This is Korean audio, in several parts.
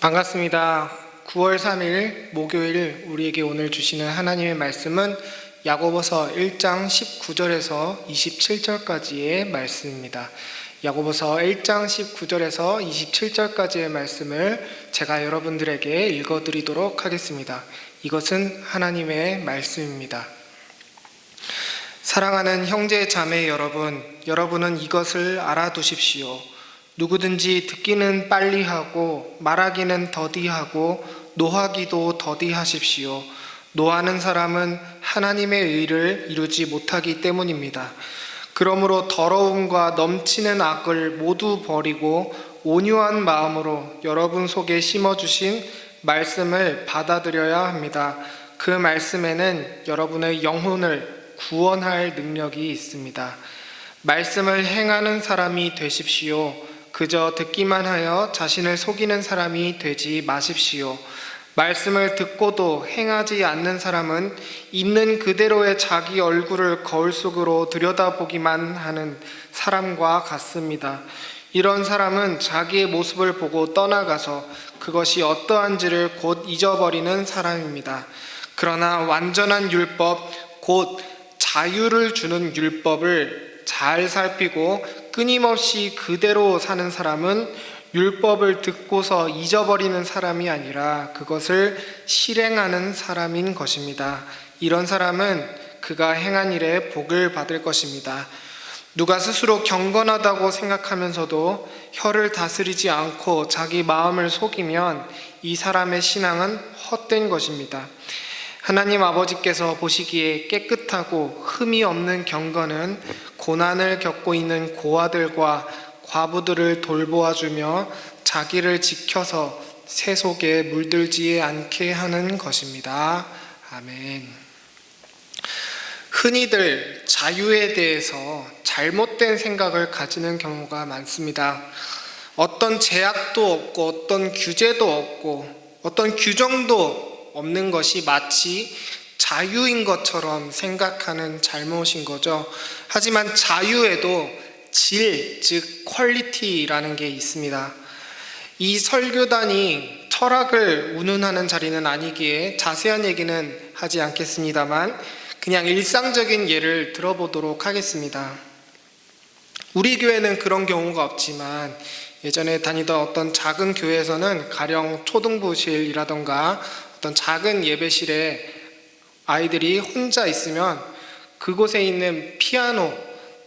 반갑습니다. 9월 3일 목요일 우리에게 오늘 주시는 하나님의 말씀은 야고보서 1장 19절에서 27절까지의 말씀입니다. 야고보서 1장 19절에서 27절까지의 말씀을 제가 여러분들에게 읽어드리도록 하겠습니다. 이것은 하나님의 말씀입니다. 사랑하는 형제 자매 여러분, 여러분은 이것을 알아두십시오. 누구든지 듣기는 빨리 하고 말하기는 더디하고 노하기도 더디하십시오. 노하는 사람은 하나님의 의를 이루지 못하기 때문입니다. 그러므로 더러움과 넘치는 악을 모두 버리고 온유한 마음으로 여러분 속에 심어주신 말씀을 받아들여야 합니다. 그 말씀에는 여러분의 영혼을 구원할 능력이 있습니다. 말씀을 행하는 사람이 되십시오. 그저 듣기만 하여 자신을 속이는 사람이 되지 마십시오. 말씀을 듣고도 행하지 않는 사람은 있는 그대로의 자기 얼굴을 거울 속으로 들여다보기만 하는 사람과 같습니다. 이런 사람은 자기의 모습을 보고 떠나가서 그것이 어떠한지를 곧 잊어버리는 사람입니다. 그러나 완전한 율법, 곧 자유를 주는 율법을 잘 살피고 끊임없이 그대로 사는 사람은 율법을 듣고서 잊어버리는 사람이 아니라 그것을 실행하는 사람인 것입니다. 이런 사람은 그가 행한 일에 복을 받을 것입니다. 누가 스스로 경건하다고 생각하면서도 혀를 다스리지 않고 자기 마음을 속이면 이 사람의 신앙은 헛된 것입니다. 하나님 아버지께서 보시기에 깨끗하고 흠이 없는 경건은 고난을 겪고 있는 고아들과 과부들을 돌보아주며 자기를 지켜서 새 속에 물들지 않게 하는 것입니다. 아멘. 흔히들 자유에 대해서 잘못된 생각을 가지는 경우가 많습니다. 어떤 제약도 없고 어떤 규제도 없고 어떤 규정도 없는 것이 마치 자유인 것처럼 생각하는 잘못인 거죠. 하지만 자유에도 질, 즉 퀄리티라는 게 있습니다. 이 설교단이 철학을 운운하는 자리는 아니기에 자세한 얘기는 하지 않겠습니다만 그냥 일상적인 예를 들어보도록 하겠습니다. 우리 교회는 그런 경우가 없지만 예전에 다니던 어떤 작은 교회에서는 가령 초등부실이라던가 어떤 작은 예배실에 아이들이 혼자 있으면 그곳에 있는 피아노,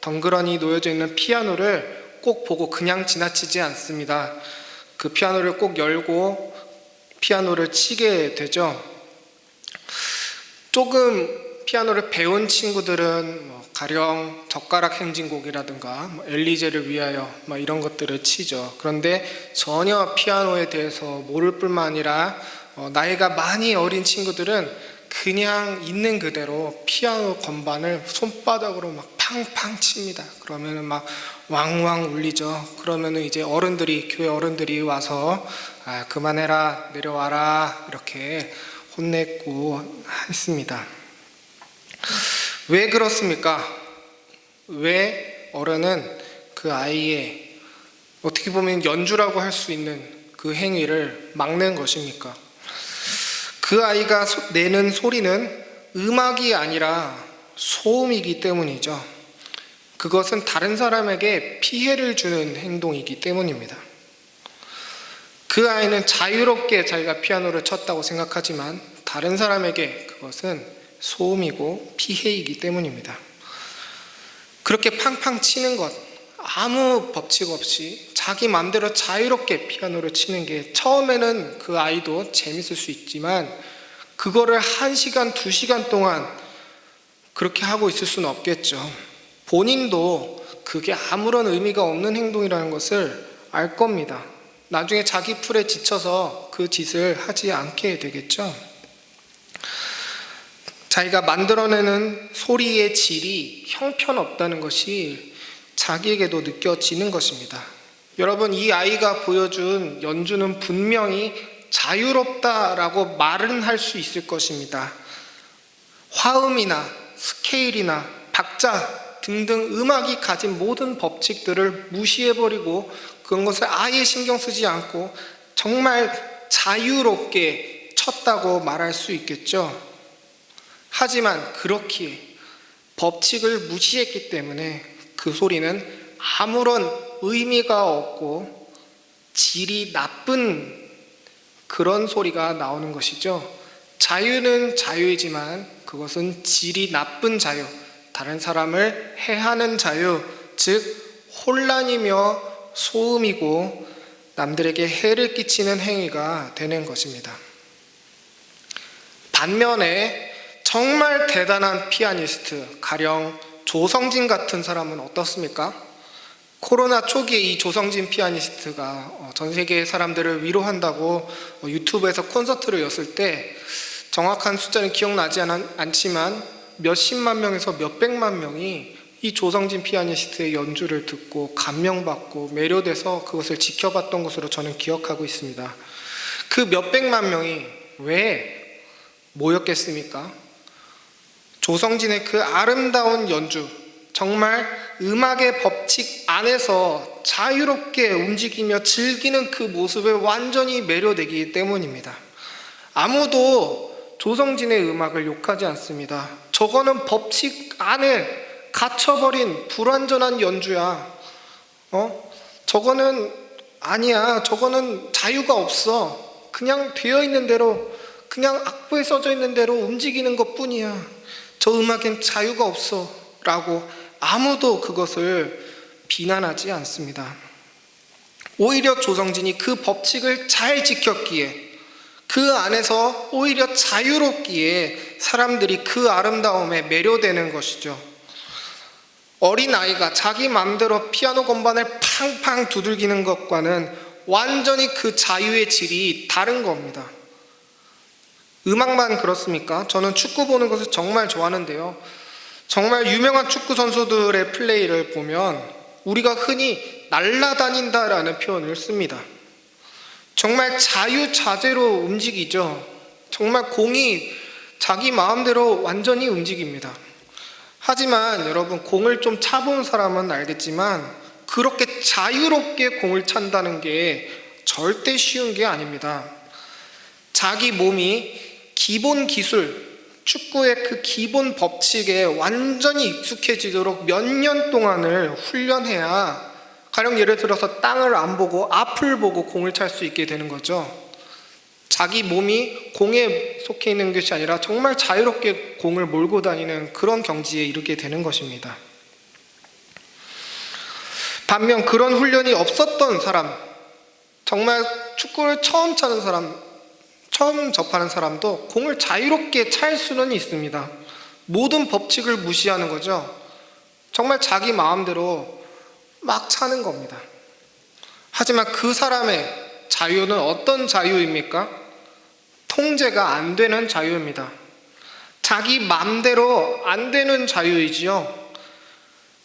덩그러니 놓여져 있는 피아노를 꼭 보고 그냥 지나치지 않습니다. 그 피아노를 꼭 열고 피아노를 치게 되죠. 조금 피아노를 배운 친구들은 가령 젓가락 행진곡이라든가 엘리제를 위하여 이런 것들을 치죠. 그런데 전혀 피아노에 대해서 모를 뿐만 아니라 나이가 많이 어린 친구들은 그냥 있는 그대로 피아노 건반을 손바닥으로 막 팡팡 칩니다. 그러면은 막 왕왕 울리죠. 그러면은 이제 교회 어른들이 와서 그만해라, 내려와라 이렇게 혼냈고 했습니다. 왜 그렇습니까? 왜 어른은 그 아이의 어떻게 보면 연주라고 할 수 있는 그 행위를 막는 것입니까? 그 아이가 내는 소리는 음악이 아니라 소음이기 때문이죠. 그것은 다른 사람에게 피해를 주는 행동이기 때문입니다. 그 아이는 자유롭게 자기가 피아노를 쳤다고 생각하지만 다른 사람에게 그것은 소음이고 피해이기 때문입니다. 그렇게 팡팡 치는 것, 아무 법칙 없이 자기 마음대로 자유롭게 피아노를 치는 게 처음에는 그 아이도 재밌을 수 있지만 그거를 1시간, 2시간 동안 그렇게 하고 있을 수는 없겠죠. 본인도 그게 아무런 의미가 없는 행동이라는 것을 알 겁니다. 나중에 자기 풀에 지쳐서 그 짓을 하지 않게 되겠죠. 자기가 만들어내는 소리의 질이 형편없다는 것이 자기에게도 느껴지는 것입니다. 여러분, 이 아이가 보여준 연주는 분명히 자유롭다라고 말은 할 수 있을 것입니다. 화음이나 스케일이나 박자 등등 음악이 가진 모든 법칙들을 무시해버리고 그런 것을 아예 신경 쓰지 않고 정말 자유롭게 쳤다고 말할 수 있겠죠. 하지만 그렇기에 법칙을 무시했기 때문에 그 소리는 아무런 의미가 없고 질이 나쁜 그런 소리가 나오는 것이죠. 자유는 자유이지만 그것은 질이 나쁜 자유, 다른 사람을 해하는 자유, 즉 혼란이며 소음이고 남들에게 해를 끼치는 행위가 되는 것입니다. 반면에 정말 대단한 피아니스트, 가령 조성진 같은 사람은 어떻습니까? 코로나 초기에 이 조성진 피아니스트가 전 세계 사람들을 위로한다고 유튜브에서 콘서트를 였을 때 정확한 숫자는 기억나지 않지만 몇십만 명에서 몇백만 명이 이 조성진 피아니스트의 연주를 듣고 감명받고 매료돼서 그것을 지켜봤던 것으로 저는 기억하고 있습니다. 그 몇백만 명이 왜 모였겠습니까? 조성진의 그 아름다운 연주, 정말 음악의 법칙 안에서 자유롭게 움직이며 즐기는 그 모습에 완전히 매료되기 때문입니다. 아무도 조성진의 음악을 욕하지 않습니다. 저거는 법칙 안에 갇혀버린 불완전한 연주야. 저거는 아니야. 저거는 자유가 없어. 그냥 되어 있는 대로, 그냥 악보에 써져 있는 대로 움직이는 것 뿐이야. 저 음악엔 자유가 없어. 라고 아무도 그것을 비난하지 않습니다. 오히려 조성진이 그 법칙을 잘 지켰기에, 그 안에서 오히려 자유롭기에 사람들이 그 아름다움에 매료되는 것이죠. 어린아이가 자기 마음대로 피아노 건반을 팡팡 두들기는 것과는 완전히 그 자유의 질이 다른 겁니다. 음악만 그렇습니까? 저는 축구 보는 것을 정말 좋아하는데요. 정말 유명한 축구 선수들의 플레이를 보면 우리가 흔히 날아다닌다라는 표현을 씁니다. 정말 자유자재로 움직이죠. 정말 공이 자기 마음대로 완전히 움직입니다. 하지만 여러분, 공을 좀 차본 사람은 알겠지만 그렇게 자유롭게 공을 찬다는 게 절대 쉬운 게 아닙니다. 자기 몸이 기본 기술, 축구의 그 기본 법칙에 완전히 익숙해지도록 몇 년 동안을 훈련해야, 가령 예를 들어서 땅을 안 보고 앞을 보고 공을 찰 수 있게 되는 거죠. 자기 몸이 공에 속해 있는 것이 아니라 정말 자유롭게 공을 몰고 다니는 그런 경지에 이르게 되는 것입니다. 반면 그런 훈련이 없었던 사람, 정말 축구를 처음 차는 사람, 처음 접하는 사람도 공을 자유롭게 찰 수는 있습니다. 모든 법칙을 무시하는 거죠. 정말 자기 마음대로 막 차는 겁니다. 하지만 그 사람의 자유는 어떤 자유입니까? 통제가 안 되는 자유입니다. 자기 마음대로 안 되는 자유이지요.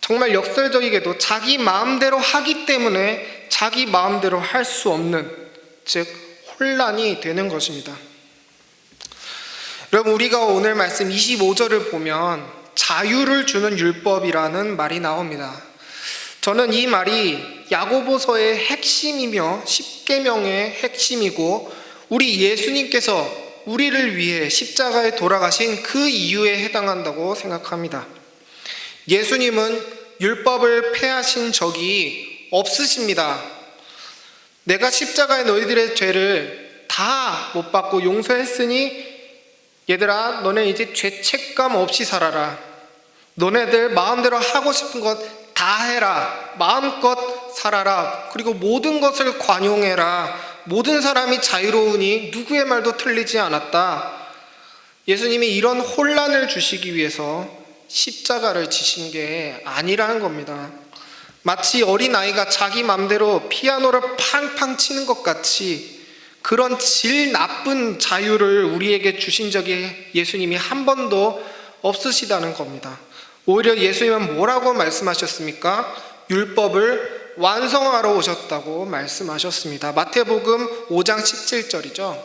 정말 역설적이게도 자기 마음대로 하기 때문에 자기 마음대로 할 수 없는, 즉 혼란이 되는 것입니다. 여러분, 우리가 오늘 말씀 25절을 보면 자유를 주는 율법이라는 말이 나옵니다. 저는 이 말이 야고보서의 핵심이며 십계명의 핵심이고 우리 예수님께서 우리를 위해 십자가에 돌아가신 그 이유에 해당한다고 생각합니다. 예수님은 율법을 폐하신 적이 없으십니다. 내가 십자가에 너희들의 죄를 다 못 받고 용서했으니 얘들아, 너네 이제 죄책감 없이 살아라. 너네들 마음대로 하고 싶은 것 다 해라. 마음껏 살아라. 그리고 모든 것을 관용해라. 모든 사람이 자유로우니 누구의 말도 틀리지 않았다. 예수님이 이런 혼란을 주시기 위해서 십자가를 지신 게 아니라는 겁니다. 마치 어린아이가 자기 맘대로 피아노를 팡팡 치는 것 같이 그런 질 나쁜 자유를 우리에게 주신 적이 예수님이 한 번도 없으시다는 겁니다. 오히려 예수님은 뭐라고 말씀하셨습니까? 율법을 완성하러 오셨다고 말씀하셨습니다. 마태복음 5장 17절이죠.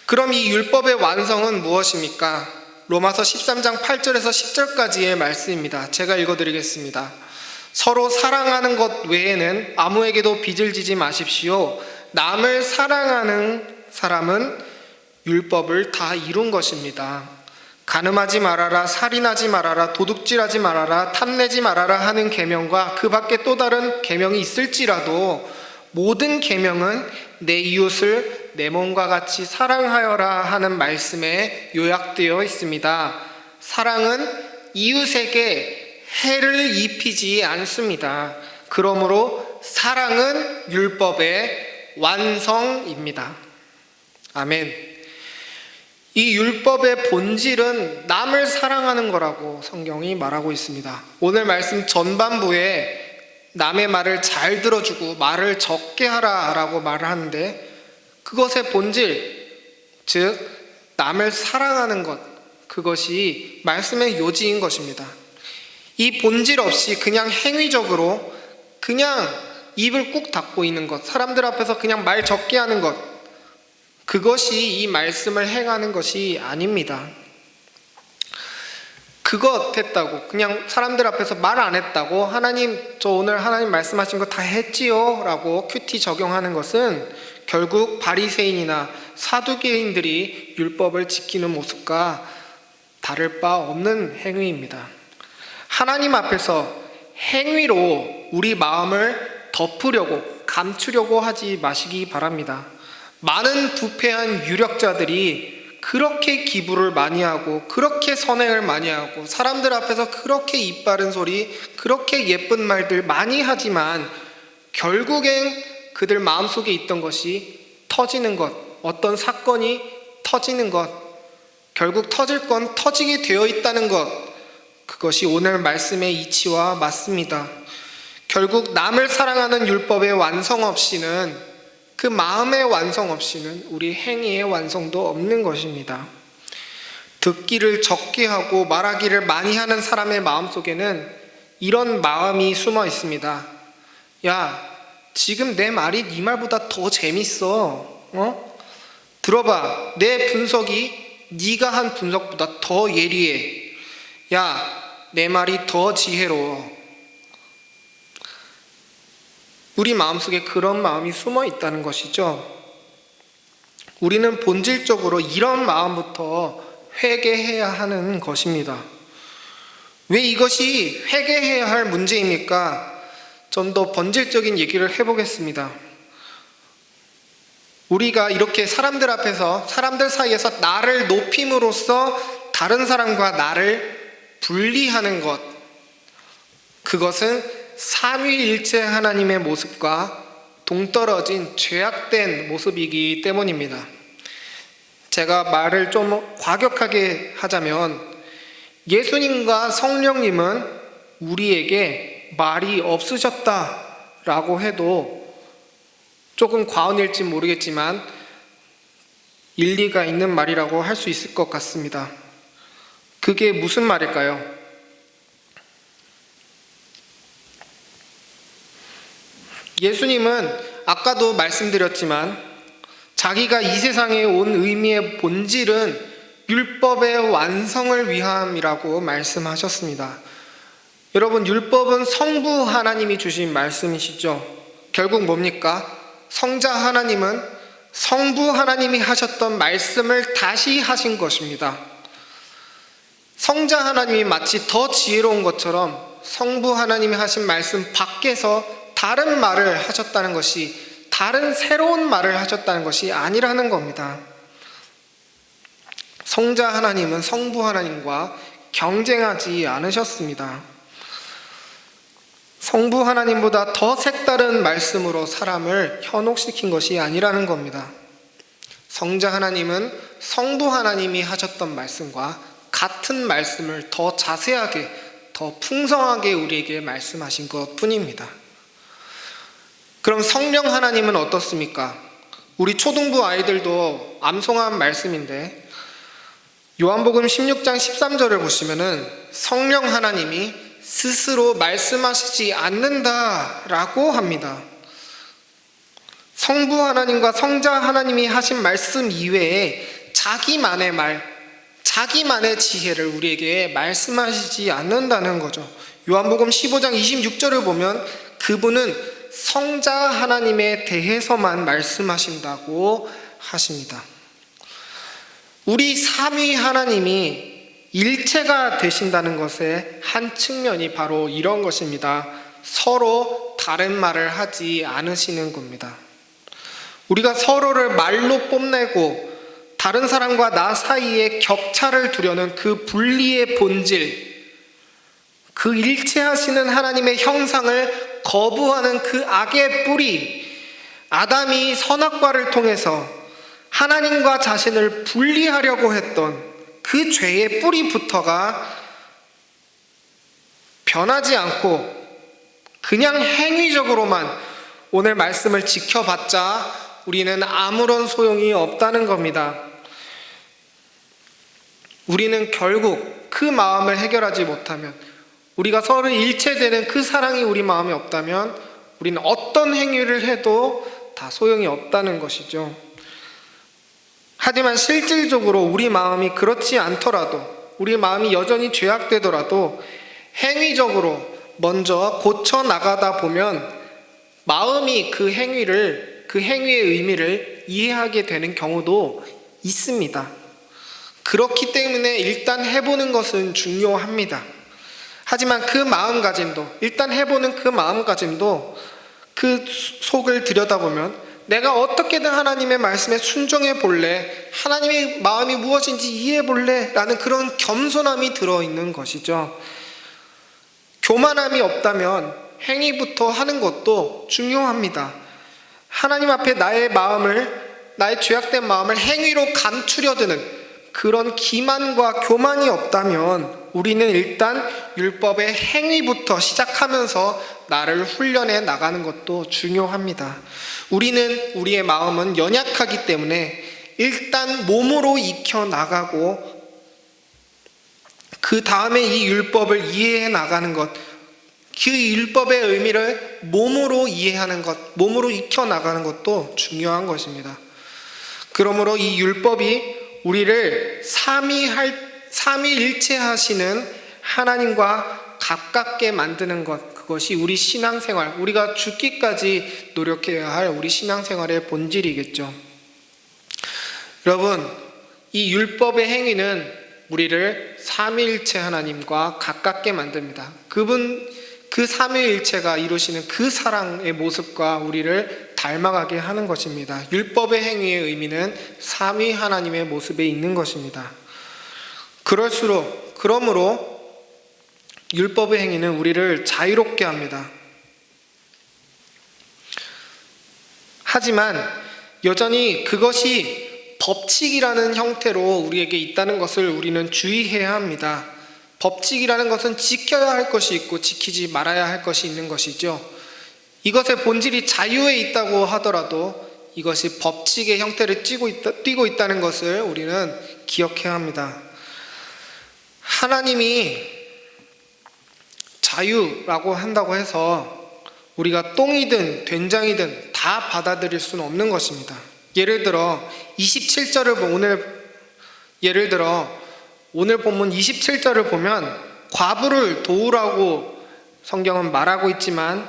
그럼 이 율법의 완성은 무엇입니까? 로마서 13장 8절에서 10절까지의 말씀입니다. 제가 읽어드리겠습니다. 서로 사랑하는 것 외에는 아무에게도 빚을 지지 마십시오. 남을 사랑하는 사람은 율법을 다 이룬 것입니다. 간음하지 말아라, 살인하지 말아라, 도둑질하지 말아라, 탐내지 말아라 하는 계명과 그 밖에 또 다른 계명이 있을지라도 모든 계명은 내 이웃을 내 몸과 같이 사랑하여라 하는 말씀에 요약되어 있습니다. 사랑은 이웃에게 해를 입히지 않습니다. 그러므로 사랑은 율법의 완성입니다. 아멘. 이 율법의 본질은 남을 사랑하는 거라고 성경이 말하고 있습니다. 오늘 말씀 전반부에 남의 말을 잘 들어주고 말을 적게 하라 라고 말을 하는데, 그것의 본질, 즉 남을 사랑하는 것, 그것이 말씀의 요지인 것입니다. 이 본질 없이 그냥 행위적으로 그냥 입을 꾹 닫고 있는 것, 사람들 앞에서 그냥 말 적게 하는 것, 그것이 이 말씀을 행하는 것이 아닙니다. 그것 했다고, 그냥 사람들 앞에서 말 안 했다고 하나님, 저 오늘 하나님 말씀하신 거 다 했지요 라고 큐티 적용하는 것은 결국 바리새인이나 사두개인들이 율법을 지키는 모습과 다를 바 없는 행위입니다. 하나님 앞에서 행위로 우리 마음을 덮으려고, 감추려고 하지 마시기 바랍니다. 많은 부패한 유력자들이 그렇게 기부를 많이 하고 그렇게 선행을 많이 하고 사람들 앞에서 그렇게 입 바른 소리, 그렇게 예쁜 말들 많이 하지만 결국엔 그들 마음속에 있던 것이 터지는 것, 어떤 사건이 터지는 것, 결국 터질 건 터지게 되어 있다는 것, 그것이 오늘 말씀의 이치와 맞습니다. 결국 남을 사랑하는 율법의 완성 없이는, 그 마음의 완성 없이는 우리 행위의 완성도 없는 것입니다. 듣기를 적게 하고 말하기를 많이 하는 사람의 마음속에는 이런 마음이 숨어 있습니다. 야, 지금 내 말이 네 말보다 더 재밌어. 들어봐, 내 분석이 네가 한 분석보다 더 예리해. 야, 내 말이 더 지혜로워. 우리 마음속에 그런 마음이 숨어 있다는 것이죠. 우리는 본질적으로 이런 마음부터 회개해야 하는 것입니다. 왜 이것이 회개해야 할 문제입니까? 좀 더 본질적인 얘기를 해보겠습니다. 우리가 이렇게 사람들 앞에서, 사람들 사이에서 나를 높임으로써 다른 사람과 나를 분리하는 것, 그것은 삼위일체 하나님의 모습과 동떨어진 죄악된 모습이기 때문입니다. 제가 말을 좀 과격하게 하자면 예수님과 성령님은 우리에게 말이 없으셨다라고 해도 조금 과언일지 모르겠지만 일리가 있는 말이라고 할 수 있을 것 같습니다. 그게 무슨 말일까요? 예수님은 아까도 말씀드렸지만 자기가 이 세상에 온 의미의 본질은 율법의 완성을 위함이라고 말씀하셨습니다. 여러분, 율법은 성부 하나님이 주신 말씀이시죠. 결국 뭡니까? 성자 하나님은 성부 하나님이 하셨던 말씀을 다시 하신 것입니다. 성자 하나님이 마치 더 지혜로운 것처럼 성부 하나님이 하신 말씀 밖에서 다른 말을 하셨다는 것이, 다른 새로운 말을 하셨다는 것이 아니라는 겁니다. 성자 하나님은 성부 하나님과 경쟁하지 않으셨습니다. 성부 하나님보다 더 색다른 말씀으로 사람을 현혹시킨 것이 아니라는 겁니다. 성자 하나님은 성부 하나님이 하셨던 말씀과 같은 말씀을 더 자세하게, 더 풍성하게 우리에게 말씀하신 것 뿐입니다. 그럼 성령 하나님은 어떻습니까? 우리 초등부 아이들도 암송한 말씀인데 요한복음 16장 13절을 보시면은 성령 하나님이 스스로 말씀하시지 않는다라고 합니다. 성부 하나님과 성자 하나님이 하신 말씀 이외에 자기만의 말, 자기만의 지혜를 우리에게 말씀하시지 않는다는 거죠. 요한복음 15장 26절을 보면 그분은 성자 하나님에 대해서만 말씀하신다고 하십니다. 우리 삼위 하나님이 일체가 되신다는 것의 한 측면이 바로 이런 것입니다. 서로 다른 말을 하지 않으시는 겁니다. 우리가 서로를 말로 뽐내고 다른 사람과 나 사이에 격차를 두려는 그 분리의 본질, 그 일체하시는 하나님의 형상을 거부하는 그 악의 뿌리, 아담이 선악과를 통해서 하나님과 자신을 분리하려고 했던 그 죄의 뿌리부터가 변하지 않고 그냥 행위적으로만 오늘 말씀을 지켜봤자 우리는 아무런 소용이 없다는 겁니다. 우리는 결국 그 마음을 해결하지 못하면, 우리가 서로 일체되는 그 사랑이 우리 마음에 없다면 우리는 어떤 행위를 해도 다 소용이 없다는 것이죠. 하지만 실질적으로 우리 마음이 그렇지 않더라도, 우리 마음이 여전히 죄악되더라도 행위적으로 먼저 고쳐 나가다 보면 마음이 그 행위의 의미를 이해하게 되는 경우도 있습니다. 그렇기 때문에 일단 해보는 것은 중요합니다. 하지만 그 마음가짐도, 일단 해보는 그 마음가짐도 그 속을 들여다보면 내가 어떻게든 하나님의 말씀에 순종해 볼래, 하나님의 마음이 무엇인지 이해해 볼래 라는 그런 겸손함이 들어있는 것이죠. 교만함이 없다면 행위부터 하는 것도 중요합니다. 하나님 앞에 나의 죄악된 마음을 행위로 감추려 드는 그런 기만과 교만이 없다면 우리는 일단 율법의 행위부터 시작하면서 나를 훈련해 나가는 것도 중요합니다. 우리의 마음은 연약하기 때문에 일단 몸으로 익혀 나가고 그 다음에 이 율법을 이해해 나가는 것, 그 율법의 의미를 몸으로 이해하는 것, 몸으로 익혀 나가는 것도 중요한 것입니다. 그러므로 이 율법이 우리를 삼위일체하시는 하나님과 가깝게 만드는 것, 그것이 우리 신앙생활, 우리가 죽기까지 노력해야 할 우리 신앙생활의 본질이겠죠. 여러분, 이 율법의 행위는 우리를 삼위일체 하나님과 가깝게 만듭니다. 그 삼위일체가 이루시는 그 사랑의 모습과 우리를 닮아가게 하는 것입니다. 율법의 행위의 의미는 삼위 하나님의 모습에 있는 것입니다. 그러므로 율법의 행위는 우리를 자유롭게 합니다. 하지만 여전히 그것이 법칙이라는 형태로 우리에게 있다는 것을 우리는 주의해야 합니다. 법칙이라는 것은 지켜야 할 것이 있고 지키지 말아야 할 것이 있는 것이죠. 이것의 본질이 자유에 있다고 하더라도 이것이 법칙의 형태를 띠고 있다는 것을 우리는 기억해야 합니다. 하나님이 자유라고 한다고 해서 우리가 똥이든 된장이든 다 받아들일 수는 없는 것입니다. 예를 들어 27절을 오늘 본문 27절을 보면 과부를 도우라고 성경은 말하고 있지만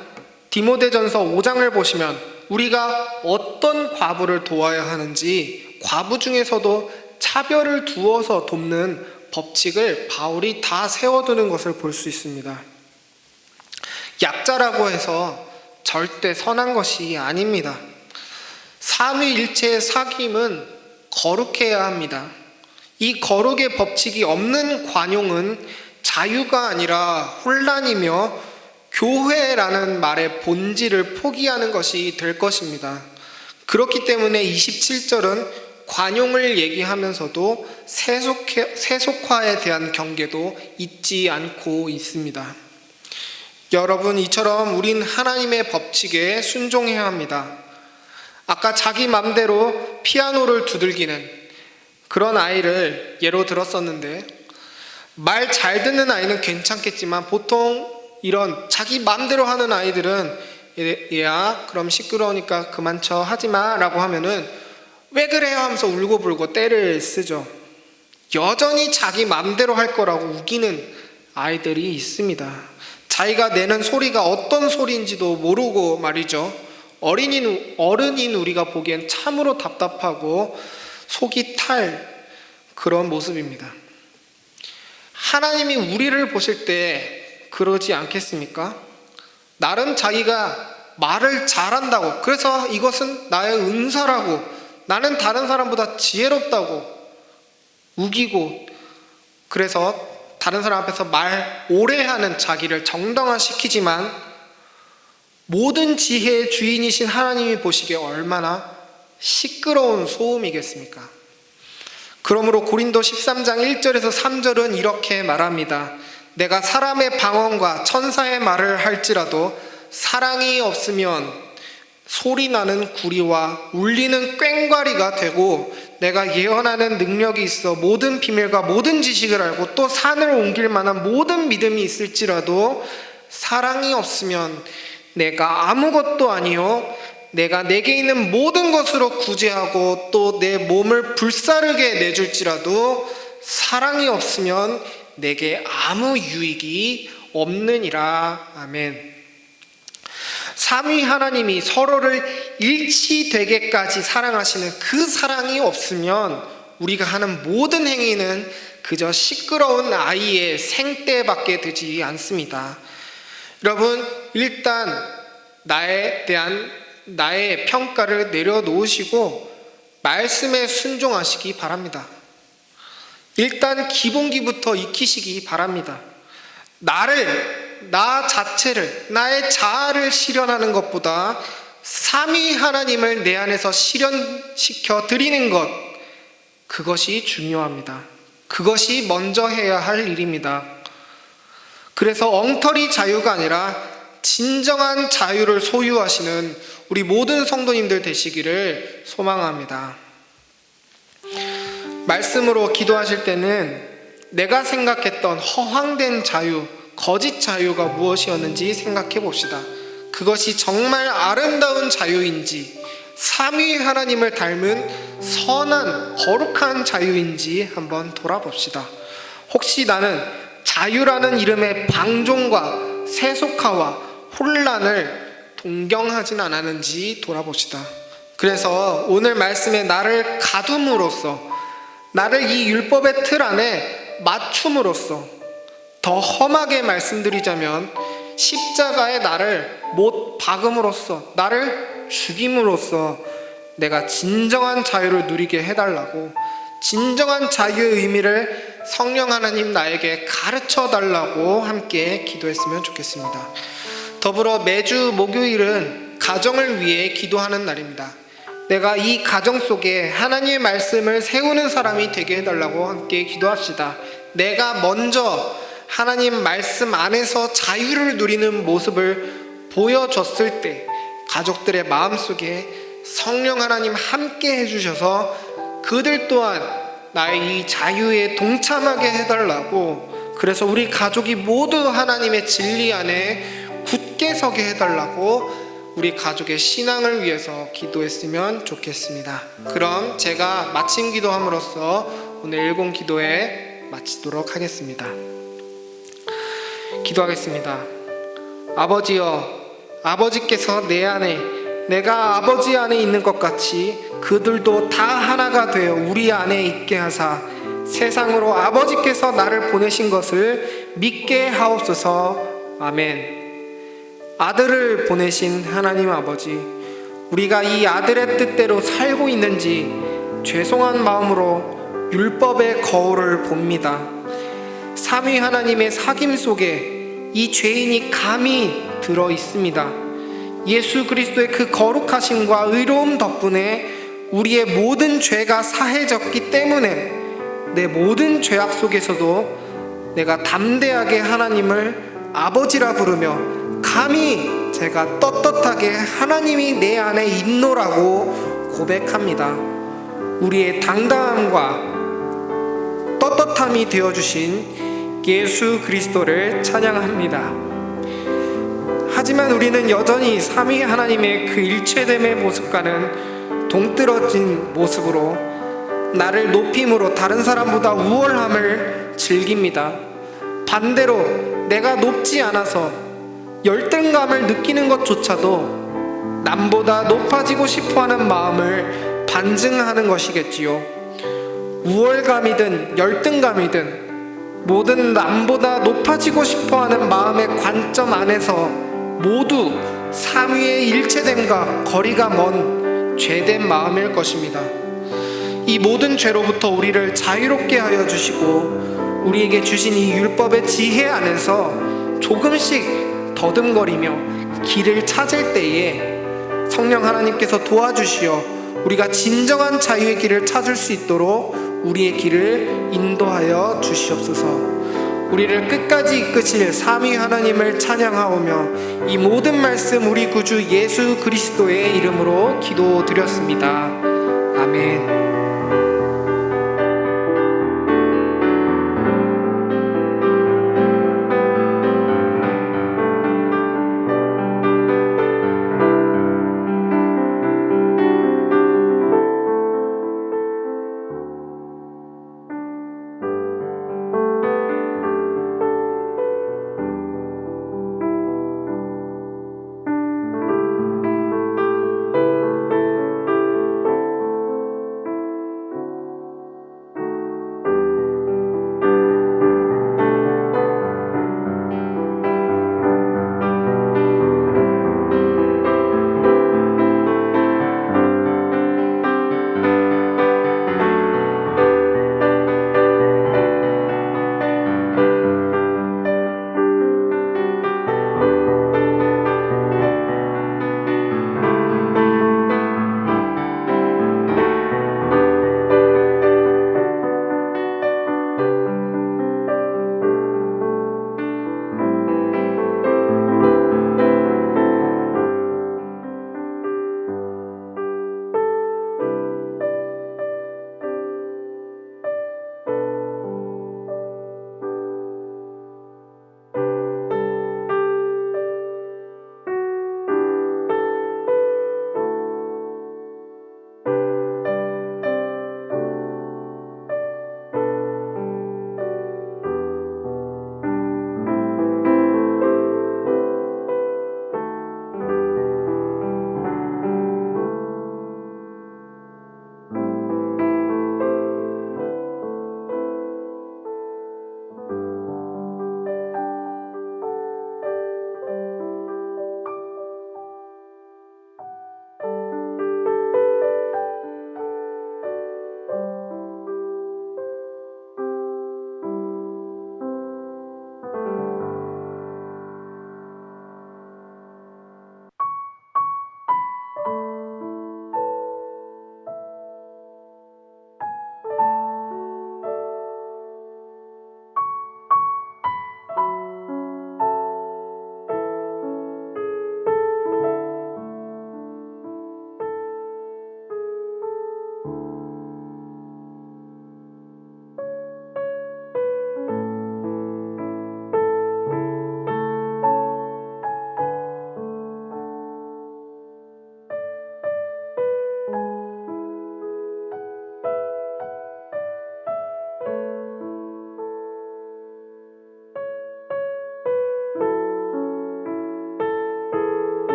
디모데전서 5장을 보시면 우리가 어떤 과부를 도와야 하는지, 과부 중에서도 차별을 두어서 돕는 법칙을 바울이 다 세워두는 것을 볼 수 있습니다. 약자라고 해서 절대 선한 것이 아닙니다. 삼위일체의 사귐은 거룩해야 합니다. 이 거룩의 법칙이 없는 관용은 자유가 아니라 혼란이며 교회라는 말의 본질을 포기하는 것이 될 것입니다. 그렇기 때문에 27절은 관용을 얘기하면서도 세속화에 대한 경계도 잊지 않고 있습니다. 여러분, 이처럼 우린 하나님의 법칙에 순종해야 합니다. 아까 자기 맘대로 피아노를 두들기는 그런 아이를 예로 들었었는데, 말 잘 듣는 아이는 괜찮겠지만 보통 이런 자기 맘대로 하는 아이들은 얘야 그럼 시끄러우니까 그만 쳐 하지마 라고 하면은 왜 그래요 하면서 울고불고 떼를 쓰죠. 여전히 자기 맘대로 할 거라고 우기는 아이들이 있습니다. 자기가 내는 소리가 어떤 소리인지도 모르고 말이죠. 어른인 우리가 보기엔 참으로 답답하고 속이 탈 그런 모습입니다. 하나님이 우리를 보실 때 그러지 않겠습니까? 나름 자기가 말을 잘한다고, 그래서 이것은 나의 은사라고, 나는 다른 사람보다 지혜롭다고 우기고, 그래서 다른 사람 앞에서 말 오래 하는 자기를 정당화시키지만 모든 지혜의 주인이신 하나님이 보시기에 얼마나 시끄러운 소음이겠습니까? 그러므로 고린도 13장 1절에서 3절은 이렇게 말합니다. 내가 사람의 방언과 천사의 말을 할지라도 사랑이 없으면 소리나는 구리와 울리는 꽹과리가 되고, 내가 예언하는 능력이 있어 모든 비밀과 모든 지식을 알고 또 산을 옮길 만한 모든 믿음이 있을지라도 사랑이 없으면 내가 아무것도 아니요 내가 내게 있는 모든 것으로 구제하고 또 내 몸을 불사르게 내줄지라도 사랑이 없으면 내게 아무 유익이 없느니라. 아멘. 삼위 하나님이 서로를 일치되게까지 사랑하시는 그 사랑이 없으면 우리가 하는 모든 행위는 그저 시끄러운 아이의 생떼밖에 되지 않습니다. 여러분, 일단 나의 평가를 내려놓으시고 말씀에 순종하시기 바랍니다. 일단 기본기부터 익히시기 바랍니다. 나 자체를, 나의 자아를 실현하는 것보다 삼위 하나님을 내 안에서 실현시켜 드리는 것, 그것이 중요합니다. 그것이 먼저 해야 할 일입니다. 그래서 엉터리 자유가 아니라 진정한 자유를 소유하시는 우리 모든 성도님들 되시기를 소망합니다. 말씀으로 기도하실 때는 내가 생각했던 허황된 자유, 거짓 자유가 무엇이었는지 생각해 봅시다. 그것이 정말 아름다운 자유인지, 삼위 하나님을 닮은 선한 거룩한 자유인지 한번 돌아봅시다. 혹시 나는 자유라는 이름의 방종과 세속화와 혼란을 동경하진 않았는지 돌아봅시다. 그래서 오늘 말씀에 나를 가둠으로써, 나를 이 율법의 틀 안에 맞춤으로써, 더 험하게 말씀드리자면 십자가에 나를 못 박음으로써, 나를 죽임으로써 내가 진정한 자유를 누리게 해달라고, 진정한 자유의 의미를 성령 하나님 나에게 가르쳐 달라고 함께 기도했으면 좋겠습니다. 더불어 매주 목요일은 가정을 위해 기도하는 날입니다. 내가 이 가정 속에 하나님의 말씀을 세우는 사람이 되게 해달라고 함께 기도합시다. 내가 먼저 하나님 말씀 안에서 자유를 누리는 모습을 보여줬을 때 가족들의 마음속에 성령 하나님 함께 해주셔서 그들 또한 나의 이 자유에 동참하게 해달라고, 그래서 우리 가족이 모두 하나님의 진리 안에 굳게 서게 해달라고 우리 가족의 신앙을 위해서 기도했으면 좋겠습니다. 그럼 제가 마침 기도함으로써 오늘 일공 기도회 마치도록 하겠습니다. 기도하겠습니다. 아버지여, 아버지께서 내 안에, 내가 아버지 안에 있는 것 같이 그들도 다 하나가 되어 우리 안에 있게 하사 세상으로 아버지께서 나를 보내신 것을 믿게 하옵소서. 아멘. 아들을 보내신 하나님 아버지, 우리가 이 아들의 뜻대로 살고 있는지 죄송한 마음으로 율법의 거울을 봅니다. 삼위 하나님의 사귐 속에 이 죄인이 감히 들어 있습니다. 예수 그리스도의 그 거룩하심과 의로움 덕분에 우리의 모든 죄가 사해졌기 때문에 내 모든 죄악 속에서도 내가 담대하게 하나님을 아버지라 부르며 감히 제가 떳떳하게 하나님이 내 안에 있노라고 고백합니다. 우리의 당당함과 떳떳함이 되어주신 예수 그리스도를 찬양합니다. 하지만 우리는 여전히 삼위 하나님의 그 일체됨의 모습과는 동떨어진 모습으로 나를 높임으로 다른 사람보다 우월함을 즐깁니다. 반대로 내가 높지 않아서 열등감을 느끼는 것조차도 남보다 높아지고 싶어하는 마음을 반증하는 것이겠지요. 우월감이든 열등감이든 모든 남보다 높아지고 싶어하는 마음의 관점 안에서 모두 삼위의 일체됨과 거리가 먼 죄된 마음일 것입니다. 이 모든 죄로부터 우리를 자유롭게 하여 주시고 우리에게 주신 이 율법의 지혜 안에서 조금씩 더듬거리며 길을 찾을 때에 성령 하나님께서 도와주시어 우리가 진정한 자유의 길을 찾을 수 있도록 우리의 길을 인도하여 주시옵소서. 우리를 끝까지 이끄실 삼위 하나님을 찬양하오며 이 모든 말씀 우리 구주 예수 그리스도의 이름으로 기도드렸습니다. 아멘.